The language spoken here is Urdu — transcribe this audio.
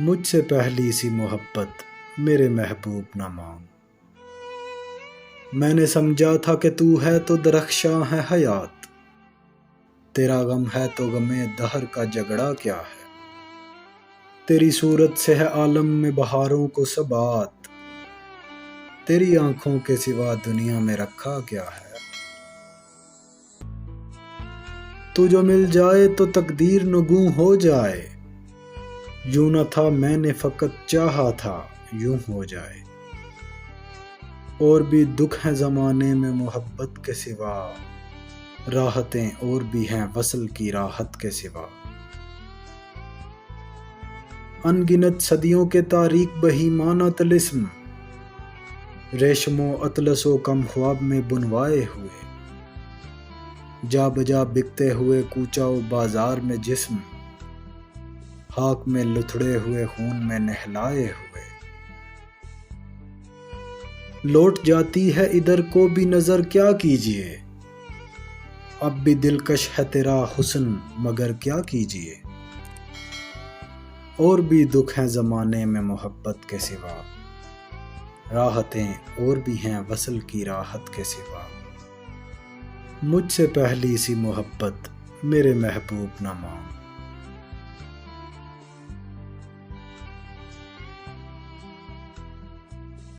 مجھ سے پہلی سی محبت میرے محبوب نہ مانگ۔ میں نے سمجھا تھا کہ تو ہے تو درخشاں ہے حیات، تیرا غم ہے تو غم دہر کا جھگڑا کیا ہے، تیری صورت سے ہے عالم میں بہاروں کو ثبات، تیری آنکھوں کے سوا دنیا میں رکھا کیا ہے۔ تو جو مل جائے تو تقدیر نگوں ہو جائے، یوں نہ تھا میں نے فقط چاہا تھا یوں ہو جائے۔ اور بھی دکھ ہیں زمانے میں محبت کے سوا، راحتیں اور بھی ہیں وصل کی راحت کے سوا۔ ان گنت صدیوں کے تاریک بہیمانہ طلسم، ریشم و اطلس و کم خواب میں بنوائے ہوئے، جا بجا بکتے ہوئے کوچہ و بازار میں جسم، خاک میں لتھڑے ہوئے خون میں نہلائے ہوئے۔ لوٹ جاتی ہے ادھر کو بھی نظر کیا کیجیے، اب بھی دلکش ہے تیرا حسن مگر کیا کیجیے۔ اور بھی دکھ ہیں زمانے میں محبت کے سوا، راحتیں اور بھی ہیں وصل کی راحت کے سوا۔ مجھ سے پہلی سی محبت میرے محبوب نہ مانگ۔